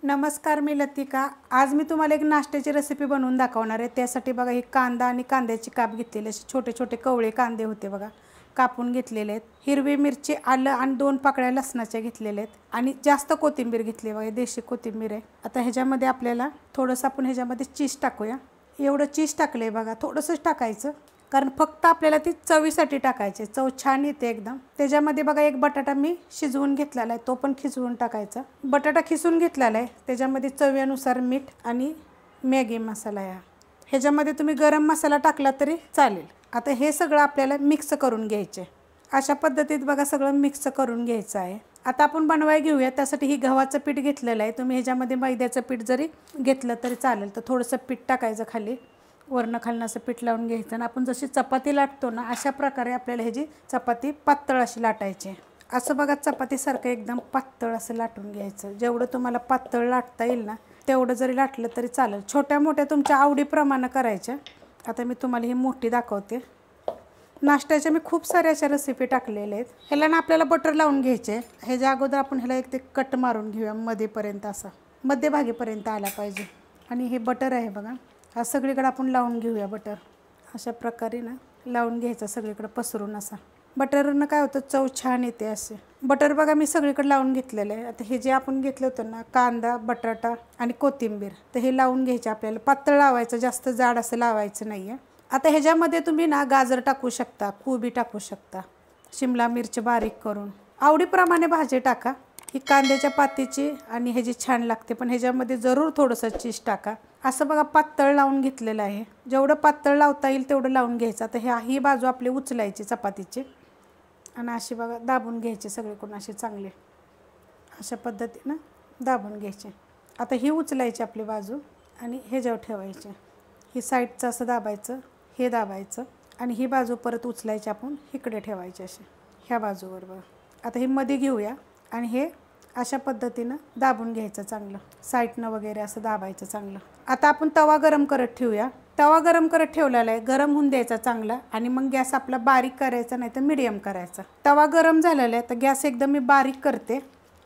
नमस्कार, मी लतिका। आज मी तुम्हाला एक नाश्त्याची रेसिपी बनवून दाखवणार आहे। त्यासाठी बघा ही कांदा आणि कांद्याची काप घेतलेले, छोटे छोटे कवळे कांदे होते बघा, कापून घेतलेले आहेत। हिरवी मिरची, आलं आणि 2 पाकळ्या लसणाच्या घेतलेल्या आहेत आणि जास्त कोथिंबीर घेतली बघा, देशी कोथिंबीर आहे। आता ह्याच्यामध्ये आपल्याला थोडंसं आपण ह्याच्यामध्ये चीज टाकूया। एवढं चीज टाकले बघा, थोडंसंच टाकायचं, कारण फक्त आपल्याला ती चवीसाठी टाकायचे, चव छान येते एकदम। त्याच्यामध्ये बघा एक बटाटा मी शिजवून घेतलेला आहे, तो पण खिसवून टाकायचा। बटाटा खिसून घेतलेला आहे, त्याच्यामध्ये चवीनुसार मीठ आणि मॅगी मसाला आहे। ह्याच्यामध्ये तुम्ही गरम मसाला टाकला तरी चालेल। आता हे सगळं आपल्याला मिक्स करून घ्यायचे। अशा पद्धतीत बघा सगळं मिक्स करून घ्यायचं आहे। आता आपण बनवायला घेऊया। त्यासाठी ही गव्हाचं पीठ घेतलेलं आहे, तुम्ही ह्याच्यामध्ये मैद्याचं पीठ जरी घेतलं तरी चालेल। तर थोडंसं पीठ टाकायचं खाली, वरनं खालनं असं पीठ लावून घ्यायचं आणि आपण जशी चपाती लाटतो ना, अशा प्रकारे आपल्याला ह्याची चपाती पातळ अशी लाटायची। असं बघा चपातीसारखं एकदम पातळ असं लाटून घ्यायचं। जेवढं तुम्हाला पातळ लाटता येईल ना, तेवढं जरी लाटलं तरी चालेल। छोट्या मोठ्या तुमच्या आवडीप्रमाणे करायच्या। आता मी तुम्हाला ही मोठी दाखवते। नाश्त्याच्या मी खूप साऱ्या अशा रेसिपी टाकलेल्या आहेत। ह्याला ना आपल्याला बटर लावून घ्यायचे। ह्याच्या अगोदर आपण ह्याला एक ते कट मारून घेऊया, मध्येपर्यंत असा मध्यभागीपर्यंत आला पाहिजे। आणि हे बटर आहे बघा, हा सगळीकडे आपण लावून घेऊया बटर। अशा प्रकारे ना लावून घ्यायचं सगळीकडे पसरून असा। बटरनं काय होतं, चव छान येते असे। बटर बघा मी सगळीकडे लावून घेतलेलं आहे। आता हे जे आपण घेतलं होतं ना, कांदा, बटाटा आणि कोथिंबीर, तर हे लावून घ्यायचे आपल्याला। पातळ लावायचं, जास्त जाड असं लावायचं नाही आहे। आता ह्याच्यामध्ये तुम्ही ना गाजर टाकू शकता, कोबी टाकू शकता, शिमला मिरची बारीक करून, आवडीप्रमाणे भाजी टाका। ही कांद्याच्या पातीची आणि ह्याची छान लागते, पण ह्याच्यामध्ये जरूर थोडंसं चीज टाका। असं बघा पातळ लावून घेतलेलं आहे। जेवढं पातळ लावता येईल तेवढं लावून घ्यायचं। आता ही बाजू आपली उचलायची चपातीची आणि अशी बघा दाबून घ्यायची सगळीकडून अशी चांगली, अशा पद्धतीनं दाबून घ्यायचे। आता ही उचलायची आपली बाजू आणि ह्याच्यावर ठेवायची। ही साईडचं असं दाबायचं, हे दाबायचं आणि ही बाजू परत उचलायची, आपण इकडे ठेवायची अशी ह्या बाजूवर बघा। आता हे मध्ये घेऊया आणि हे अशा पद्धतीनं दाबून घ्यायचं चांगलं, साईडनं वगैरे असं दाबायचं चांगलं। आता आपण तवा गरम करत ठेवूया। तवा गरम करत ठेवलेला आहे, गरम होऊन द्यायचा चांगला आणि मग गॅस आपला बारीक करायचा, नाही तर मीडियम करायचा। तवा गरम झालेला आहे, तर गॅस एकदम मी बारीक करते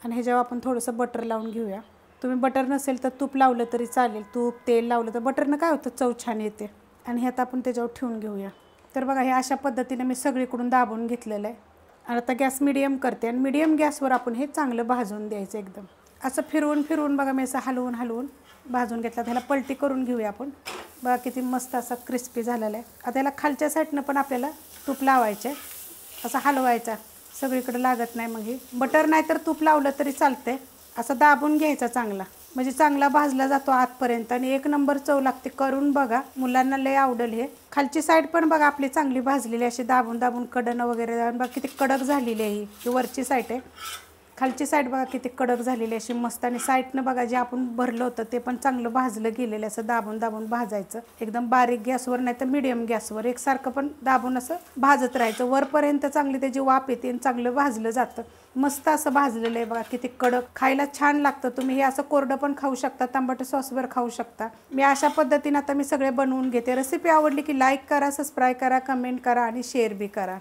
आणि ह्याच्यावर आपण थोडंसं बटर लावून घेऊया। तुम्ही बटर नसेल तर तूप लावलं तरी चालेल, तूप तेल लावलं तर बटरनं काय होतं, चव छान येते। आणि हे आता आपण त्याच्यावर ठेवून घेऊया। तर बघा हे अशा पद्धतीने मी सगळीकडून दाबून घेतलेलं आहे आणि आता गॅस मीडियम करते आणि मीडियम गॅसवर आपण हे चांगलं भाजून द्यायचं एकदम। असं फिरवून फिरवून बघा मी असं हलवून हलवून भाजून घेतलं। त्याला पलटी करून घेऊया आपण। बघा किती मस्त असा क्रिस्पी झालेला आहे। आता याला खालच्या साईडनं पण आपल्याला तूप लावायचं आहे, असं हलवायचा, सगळीकडे लागत नाही। मग हे बटर नाही तर तूप लावलं तरी चालते। असं दाबून घ्यायचा चांगला, म्हणजे चांगला भाजला जातो आतपर्यंत आणि एक नंबर चव लागते। करून बघा, मुलांना लय आवडेल हे। खालची साईड पण बघा आपली चांगली भाजलेली, अशी दाबून दाबून कडनं वगैरे बघा किती कडक झालेली आहे। ही वरची साईड आहे, खालची साईड बघा किती कडक झालेली अशी मस्त। आणि साईडनं बघा जे आपण भरलं होतं ते पण चांगलं भाजलं गेलेलं, असं दाबून दाबून भाजायचं एकदम बारीक गॅसवर, नाही तर मीडियम गॅसवर एकसारखं पण दाबून असं भाजत राहायचं। वरपर्यंत चांगली त्याची वाफ येते आणि चांगलं भाजलं जातं। मस्त असं भाजलेलं आहे बघा, किती कडक, खायला छान लागतं। तुम्ही हे असं कोरडं पण खाऊ शकता, टमाटर सॉसवर खाऊ शकता। मी अशा पद्धतीने आता मी सगळे बनवून घेते। रेसिपी आवडली की लाईक करा, सबस्क्राईब करा, कमेंट करा आणि शेअर बी करा।